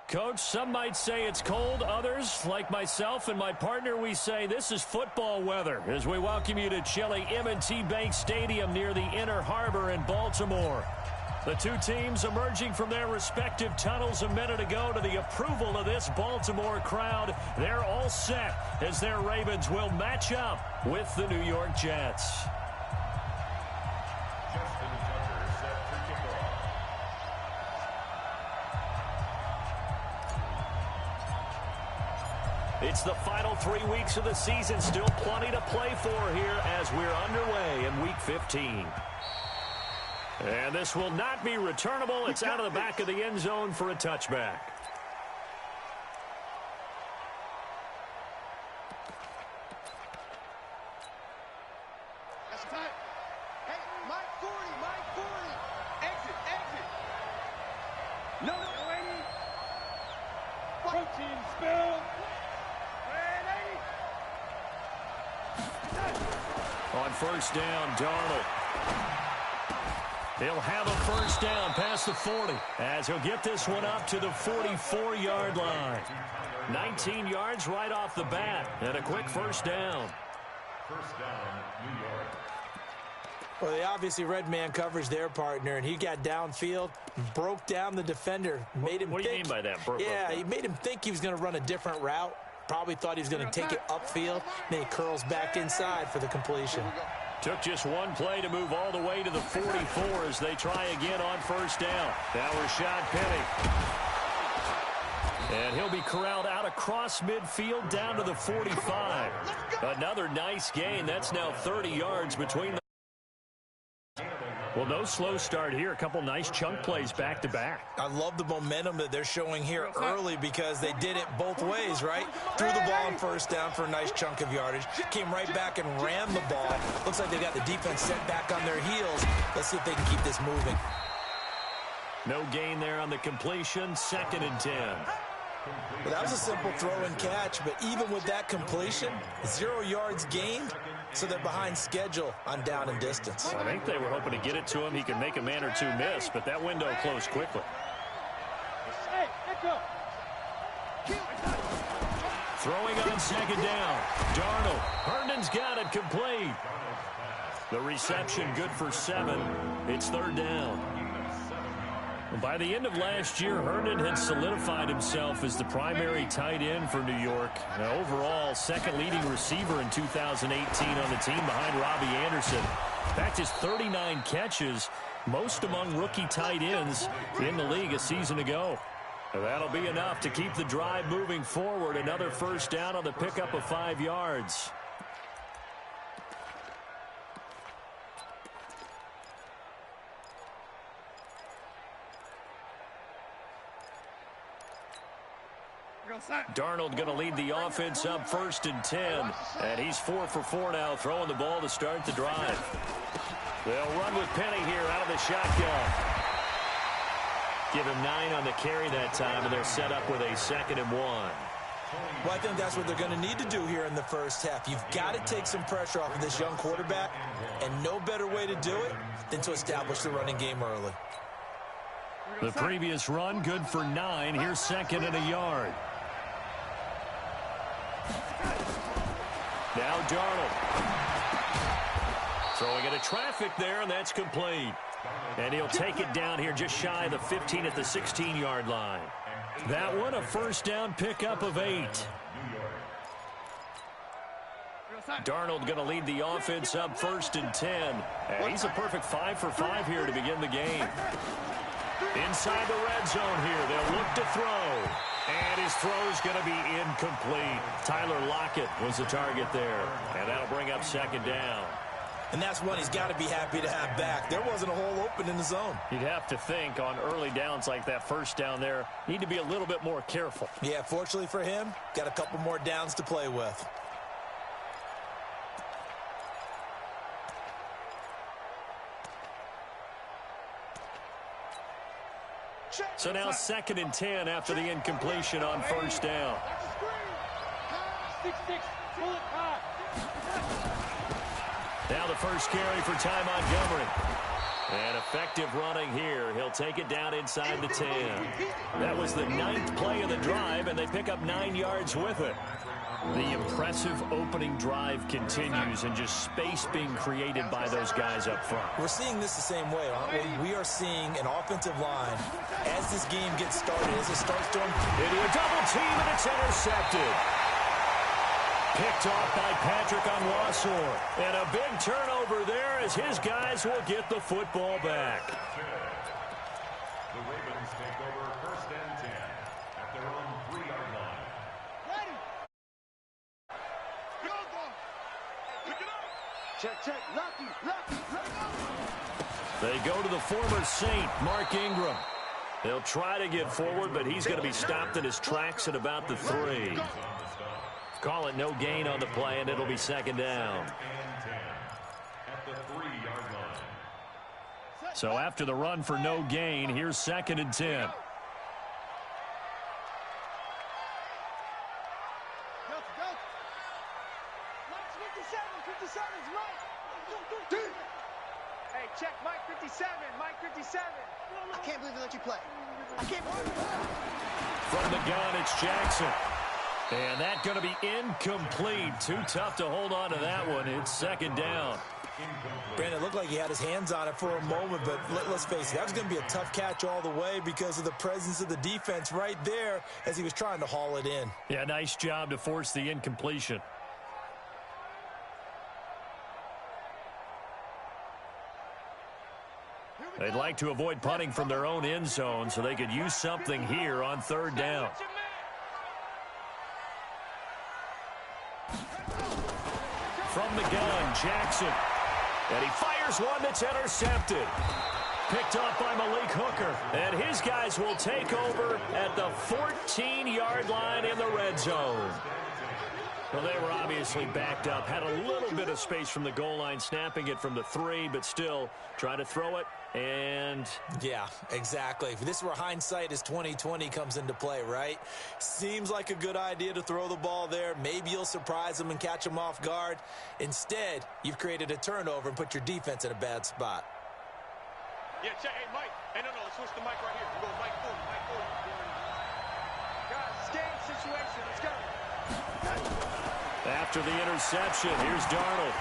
Coach, some might say it's cold. Others, like myself and my partner, we say this is football weather as we welcome you to chilly M&T Bank Stadium near the Inner Harbor in Baltimore. The two teams emerging from their respective tunnels a minute ago to the approval of this Baltimore crowd. They're all set as their Ravens will match up with the New York Jets. It's the final 3 weeks of the season. Still plenty to play for here as we're underway in Week 15. And this will not be returnable. It's out of the back of the end zone for a touchback. That's time. Hey, Mike 40, Mike 40. Exit, exit. No, waiting. Protein spill. On first down, Darnold. He'll have a first down past the 40 as he'll get this one up to the 44-yard line. 19 yards right off the bat and a quick first down. First down, New York. Well, they obviously read man coverage their partner, and he got downfield, broke down the defender, made him What do you mean by that? He made him think he was going to run a different route. Probably thought he was going to take it upfield. Then he curls back inside for the completion. Took just one play to move all the way to the 44 as they try again on first down. Now Rashad Penny. And he'll be corralled out across midfield down to the 45. Another nice gain. That's now 30 yards between them. Well, no slow start here. A couple nice chunk plays back-to-back. I love the momentum that they're showing here early because they did it both ways, right? Threw the ball on first down for a nice chunk of yardage. Came right back and ran the ball. Looks like they got the defense set back on their heels. Let's see if they can keep this moving. No gain there on the completion. 2nd and 10. Well, that was a simple throw and catch, but even with that completion, 0 yards gained, so they're behind schedule on down and distance. I think they were hoping to get it to him. He could make a man or two miss, but that window closed quickly. Throwing on 2nd down. Darnold. Herndon's got it complete. The reception good for 7. It's 3rd down. By the end of last year, Herndon had solidified himself as the primary tight end for New York. Now, overall, 2nd leading receiver in 2018 on the team behind Robbie Anderson. In fact, his 39 catches, most among rookie tight ends in the league a season ago. And that'll be enough to keep the drive moving forward. Another first down on the pickup of 5 yards. Darnold going to lead the offense up 1st and 10. And he's 4 for 4 now, throwing the ball to start the drive. They'll run with Penny here out of the shotgun. Give him 9 on the carry that time, and they're set up with a 2nd and 1. Well, I think that's what they're going to need to do here in the first half. You've got to take some pressure off of this young quarterback, and no better way to do it than to establish the running game early. The previous run good for 9. Here's 2nd and a yard. Now Darnold. Throwing into traffic there, and that's complete. And he'll take it down here just shy of the 15 at the 16-yard line. That one a first down pickup of 8. Darnold going to lead the offense up 1st and 10. And he's a perfect 5 for 5 here to begin the game. Inside the red zone here, they'll look to throw. And his throw's going to be incomplete. Tyler Lockett was the target there. And that'll bring up 2nd down. And that's one he's got to be happy to have back. There wasn't a hole open in the zone. You'd have to think on early downs like that first down there, need to be a little bit more careful. Yeah, fortunately for him, got a couple more downs to play with. So now 2nd and 10 after the incompletion on first down. Now the first carry for Ty Montgomery. And effective running here. He'll take it down inside the 10. That was the 9th play of the drive, and they pick up 9 yards with it. The impressive opening drive continues, and just space being created by those guys up front. We're seeing this the same way, aren't we? We are seeing an offensive line, as this game gets started, as it starts to into a double team, and it's intercepted. Picked off by Patrick Onwuasor. And a big turnover there as his guys will get the football back. The Ravens take over 1st and 10 at their own 3-yard line. Ready. Go, go. Pick it up. Check, check. Lucky, lucky, lucky. They go to the former Saint, Mark Ingram. They'll try to get forward, but he's going to be stopped in his tracks at about the 3. Call it no gain on the play, and it'll be 2nd down. At the 3-yard line. So after the run for no gain, here's 2nd and 10. Go, go. Mike 57, 57's Mike. Hey, check Mike 57, Mike 57. I can't believe they let you play. I can't believe it. From the gun, it's Jackson. And that's going to be incomplete. Too tough to hold on to that one. It's 2nd down. Brandon, it looked like he had his hands on it for a moment, but let's face it, that was going to be a tough catch all the way because of the presence of the defense right there as he was trying to haul it in. Yeah, nice job to force the incompletion. They'd like to avoid punting from their own end zone so they could use something here on 3rd down. From the gun, Jackson. And he fires one that's intercepted. Picked off by Malik Hooker. And his guys will take over at the 14-yard line in the red zone. Well, they were obviously backed up. Had a little bit of space from the goal line, snapping it from the 3, but still trying to throw it. And yeah, exactly. This is where hindsight is 20/20 comes into play, right? Seems like a good idea to throw the ball there. Maybe you'll surprise them and catch them off guard. Instead, you've created a turnover and put your defense in a bad spot. Yeah, check. Hey, Mike. Hey, no, let's switch the mic right here. We go Mike 40, Mike 40. Guys, it's game situation. Let's go. After the interception, here's Darnold.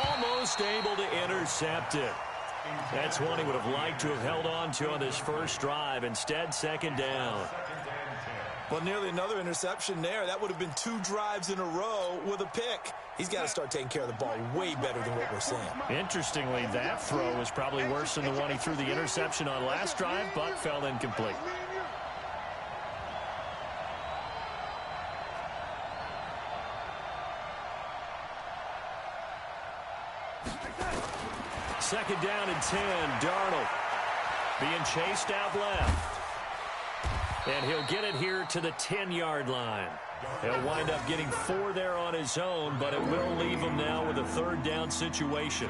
Almost able to intercept it. That's one he would have liked to have held on to on this first drive. Instead, 2nd down. Well, nearly another interception there. That would have been 2 drives in a row with a pick. He's got to start taking care of the ball way better than what we're seeing. Interestingly, that throw was probably worse than the one he threw the interception on last drive, but fell incomplete. Second down and 10. Darnold being chased out left. And he'll get it here to the 10-yard line. He'll wind up getting 4 there on his own, but it will leave him now with a 3rd down situation.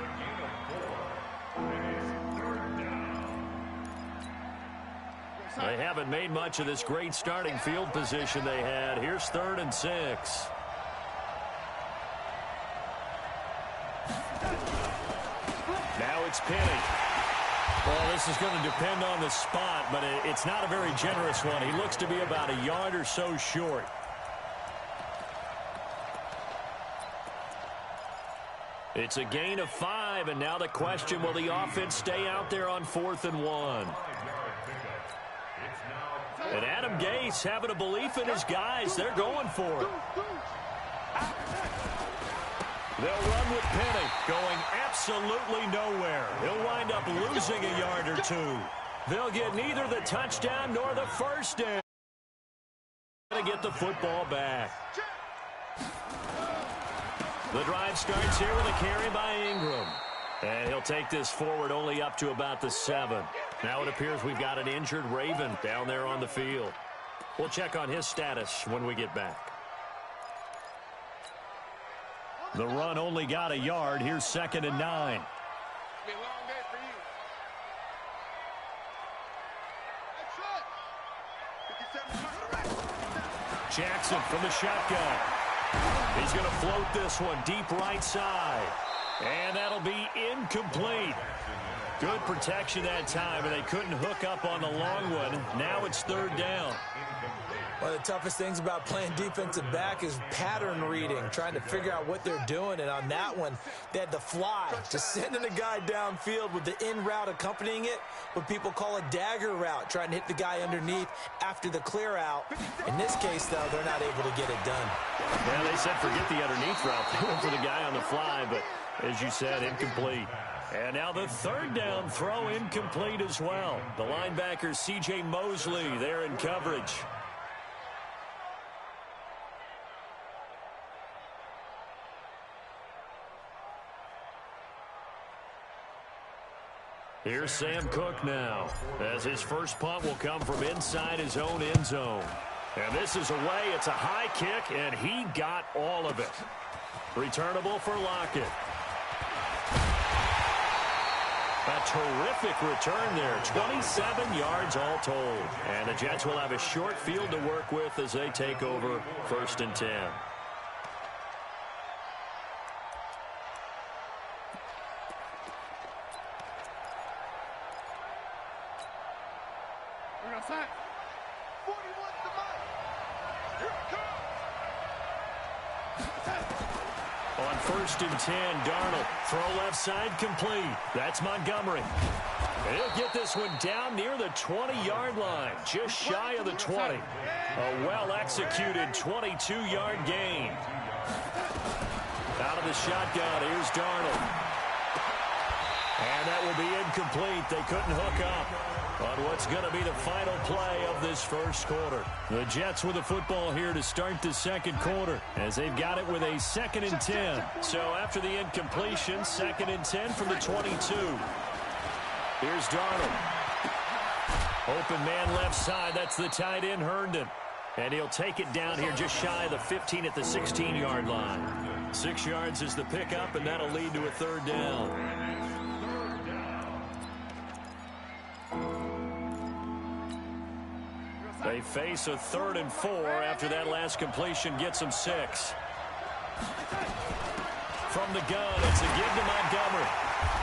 They haven't made much of this great starting field position they had. Here's 3rd and 6. Now it's Penny. Well, this is going to depend on the spot, but it's not a very generous one. He looks to be about a yard or so short. It's a gain of 5, and now the question, will the offense stay out there on 4th and 1? And Adam Gase having a belief in his guys. They're going for it. They'll run with Penny, going absolutely nowhere. He'll wind up losing a yard or 2. They'll get neither the touchdown nor the first down. To get the football back. The drive starts here with a carry by Ingram. And he'll take this forward only up to about the 7. Now it appears we've got an injured Raven down there on the field. We'll check on his status when we get back. The run only got a yard. Here's 2nd and 9. Been a long day for you. Jackson from the shotgun. He's going to float this one deep right side. And that'll be incomplete. Good protection that time, and they couldn't hook up on the long one. Now it's third down. One of the toughest things about playing defensive back is pattern reading, trying to figure out what they're doing. And on that one, they had to fly, just sending a guy downfield with the in route accompanying it, what people call a dagger route, trying to hit the guy underneath after the clear out. In this case, though, they're not able to get it done. Yeah, they said forget the underneath route. They went for the guy on the fly, but as you said, incomplete. And now the third down throw incomplete as well. The linebacker, C.J. Mosley, there in coverage. Here's Sam Cook now, as his first punt will come from inside his own end zone. And this is away. It's a high kick, and he got all of it. Returnable for Lockett. A terrific return there. 27 yards all told. And the Jets will have a short field to work with as they take over 1st and 10. We're outside. 41 to Mike. Here it comes. On 1st and 10, Darnold. Throw left side complete. That's Montgomery. And he'll get this one down near the 20-yard line, just shy of the 20. A well-executed 22-yard gain. Out of the shotgun, here's Darnold. And that will be incomplete. They couldn't hook up on what's going to be the final play of this first quarter. The Jets with the football here to start the second quarter, as they've got it with a 2nd and 10. So after the incompletion, 2nd and 10 from the 22. Here's Darnold. Open man left side. That's the tight end, Herndon. And he'll take it down here just shy of the 15 at the 16-yard line. 6 yards is the pickup, and that'll lead to a third down. They face a 3rd and 4 after that last completion gets them 6. From the gun, it's a give to Montgomery.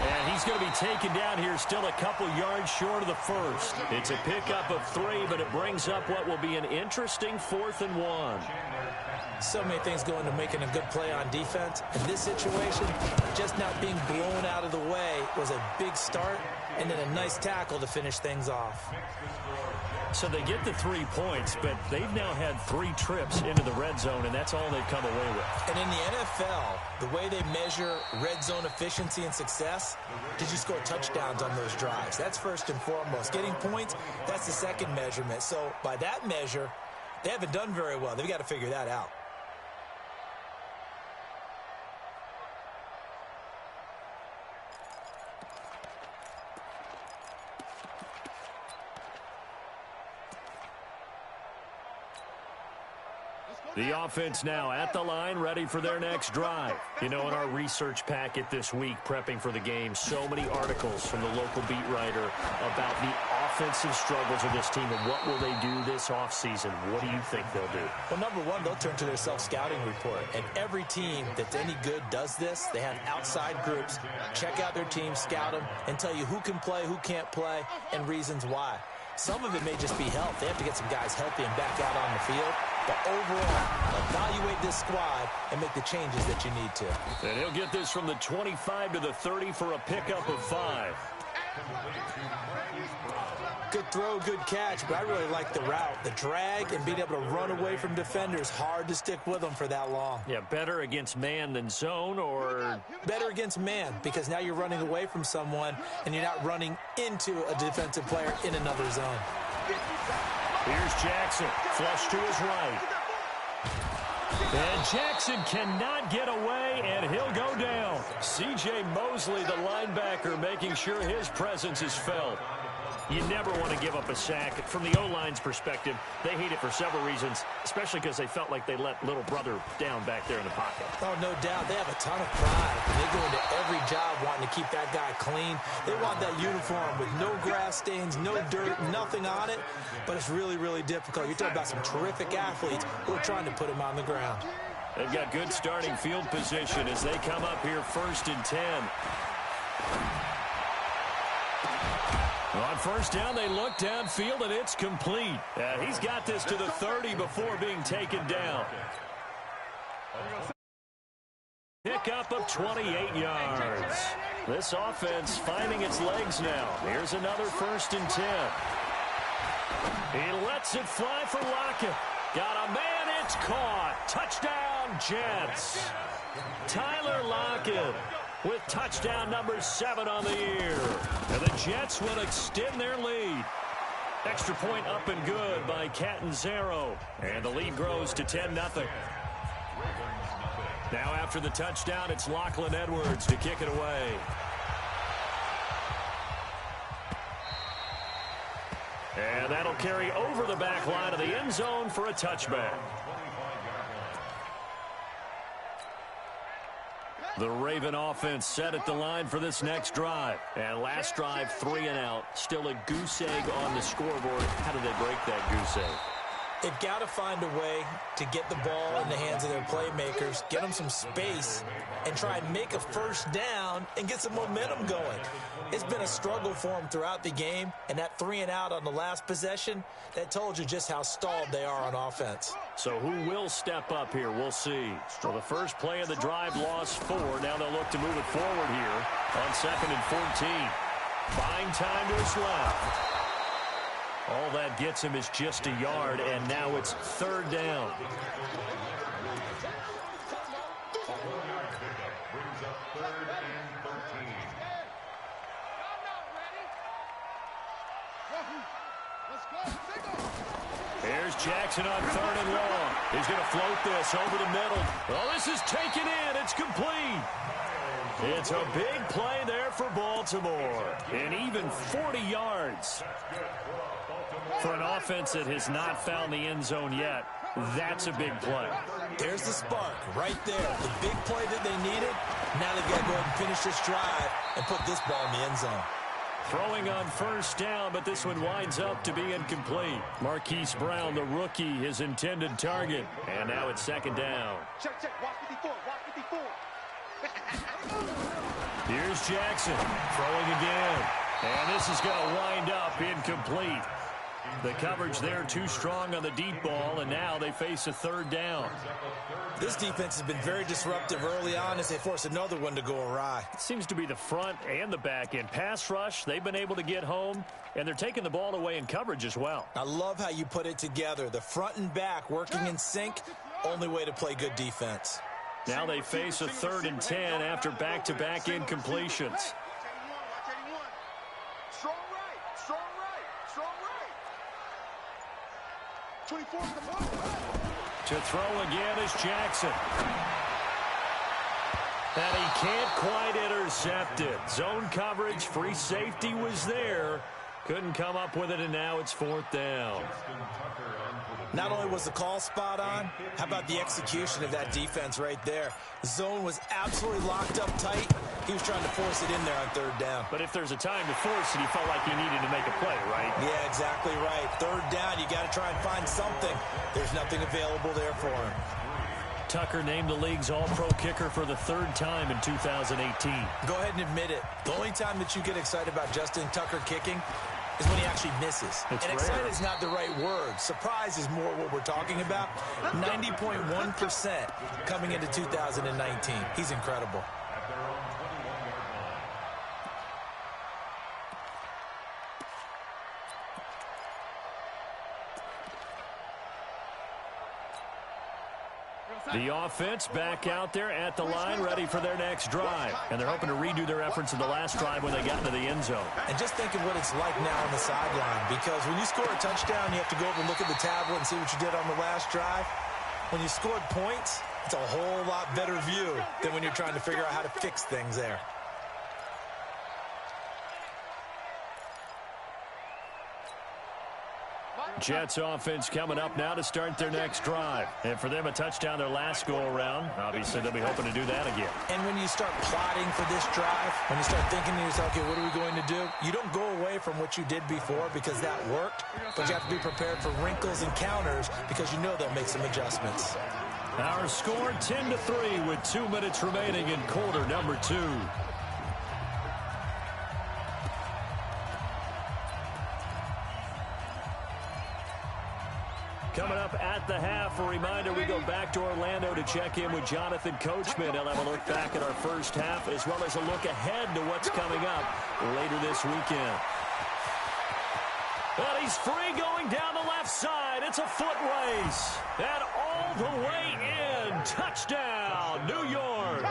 And he's going to be taken down here still a couple yards short of the first. It's a pickup of 3, but it brings up what will be an interesting 4th and 1. So many things go into making a good play on defense. In this situation, just not being blown out of the way was a big start, and then a nice tackle to finish things off. So they get the 3 points, but they've now had 3 trips into the red zone, and that's all they've come away with. And in the NFL, the way they measure red zone efficiency and success, did you score touchdowns on those drives? That's first and foremost. Getting points, that's the second measurement. So by that measure, they haven't done very well. They've got to figure that out. The offense now at the line, ready for their next drive. You know, in our research packet this week, prepping for the game, so many articles from the local beat writer about the offensive struggles of this team and what will they do this offseason. What do you think they'll do? Well, number one, they'll turn to their self-scouting report. And every team that's any good does this. They have outside groups, check out their team, scout them, and tell you who can play, who can't play, and reasons why. Some of it may just be health. They have to get some guys healthy and back out on the field. But overall, evaluate this squad and make the changes that you need to. And he'll get this from the 25 to the 30 for a pickup of 5. Good throw, good catch, but I really like the route. The drag and being able to run away from defenders, hard to stick with them for that long. Yeah, better against man than zone, or? Better against man, because now you're running away from someone and you're not running into a defensive player in another zone. Here's Jackson, flush to his right. And Jackson cannot get away, and he'll go down. C.J. Mosley, the linebacker, making sure his presence is felt. You never want to give up a sack. From the O-line's perspective, they hate it for several reasons, especially because they felt like they let little brother down back there in the pocket. Oh, no doubt. They have a ton of pride. They go into every job wanting to keep that guy clean. They want that uniform with no grass stains, no dirt, nothing on it. But it's really, really difficult. You're talking about some terrific athletes who are trying to put him on the ground. They've got good starting field position as they come up here 1st and 10. On first down, they look downfield, and it's complete. He's got this to the 30 before being taken down. Pickup of 28 yards. This offense finding its legs now. Here's another 1st and 10. He lets it fly for Lockett. Got a man, it's caught. Touchdown, Jets. Tyler Lockett with touchdown number 7 on the year. And the Jets will extend their lead. Extra point up and good by Catanzaro. And the lead grows to 10-0. Now after the touchdown, it's Lachlan Edwards to kick it away. And that'll carry over the back line of the end zone for a touchback. The Raven offense set at the line for this next drive. And last drive, 3 and out. Still a goose egg on the scoreboard. How did they break that goose egg? They've got to find a way to get the ball in the hands of their playmakers, get them some space, and try and make a first down and get some momentum going. It's been a struggle for them throughout the game, and that 3 and out on the last possession, that told you just how stalled they are on offense. So who will step up here? We'll see. So the first play of the drive lost 4. Now they'll look to move it forward here on 2nd and 14. Buying time to his left. All that gets him is just a yard, and now it's 3rd down. Here's Jackson on 3rd and long. He's going to float this over the middle. Oh, this is taken in. It's complete. It's a big play there for Baltimore. And even 40 yards. For an offense that has not found the end zone yet, that's a big play. There's the spark right there. The big play that they needed. Now they've got to go ahead and finish this drive and put this ball in the end zone. Throwing on first down, but this one winds up to be incomplete. Marquise Brown, the rookie, his intended target. And now it's 2nd down. Check, watch 54, watch 54. Here's Jackson throwing again. And this is going to wind up incomplete. The coverage there too strong on the deep ball, and now they face a 3rd down. This defense has been very disruptive early on as they force another one to go awry. It seems to be the front and the back end. Pass rush, they've been able to get home, and they're taking the ball away in coverage as well. I love how you put it together. The front and back working in sync, only way to play good defense. Now they face a 3rd and 10 after back-to-back incompletions. Strong right, strong right, strong right. 24 to the ball. To throw again is Jackson. And he can't quite intercept it. Zone coverage, free safety was there. Couldn't come up with it, and now it's 4th down. Not only was the call spot on, how about the execution of that defense right there? The zone was absolutely locked up tight. He was trying to force it in there on 3rd down. But if there's a time to force it, he felt like he needed to make a play, right? Yeah, exactly right. 3rd down, you got to try and find something. There's nothing available there for him. Tucker named the league's all-pro kicker for the 3rd time in 2018. Go ahead and admit it. The only time that you get excited about Justin Tucker kicking is when he actually misses. It's and rare. excited is not the right word. Surprise is more what we're talking about. 90.1% coming into 2019. He's incredible. The offense back out there at the line, ready for their next drive. And they're hoping to redo their efforts in the last drive when they got into the end zone. And just think of what it's like now on the sideline, because when you score a touchdown, you have to go over and look at the tablet and see what you did on the last drive. When you scored points, it's a whole lot better view than when you're trying to figure out how to fix things there. Jets offense coming up now to start their next drive. And for them, a touchdown their last go-around. Obviously, they'll be hoping to do that again. And when you start plotting for this drive, when you start thinking to yourself, okay, what are we going to do? You don't go away from what you did before because that worked, but you have to be prepared for wrinkles and counters because you know they'll make some adjustments. Our score 10-3 with 2 minutes remaining in quarter number 2. Coming up at the half, a reminder, we go back to Orlando to check in with Jonathan Coachman. He'll have a look back at our first half as well as a look ahead to what's coming up later this weekend. And he's free going down the left side. It's a foot race. And all the way in. Touchdown, New York.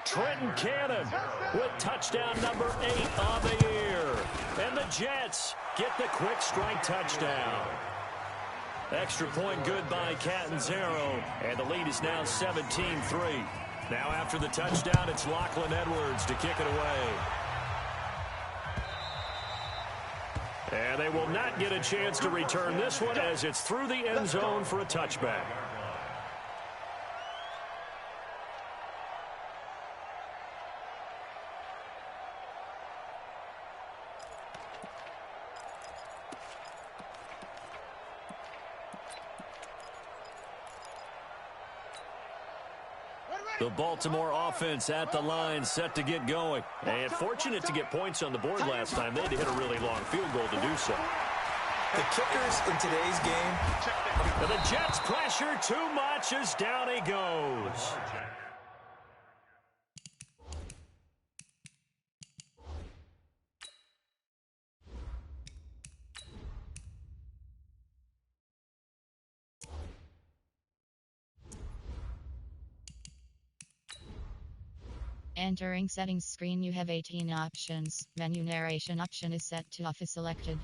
Trenton Cannon with touchdown number 8 on the year. And the Jets get the quick strike touchdown. Extra point good by Catanzaro, and the lead is now 17-3. Now after the touchdown, it's Lachlan Edwards to kick it away. And they will not get a chance to return this one as it's through the end zone for a touchback. The Baltimore offense at the line, set to get going. And fortunate to get points on the board last time. They had to hit a really long field goal to do so. The kickers in today's game. And the Jets pressure too much as down he goes. Entering settings screen, you have 18 options. Menu narration option is set to off is selected.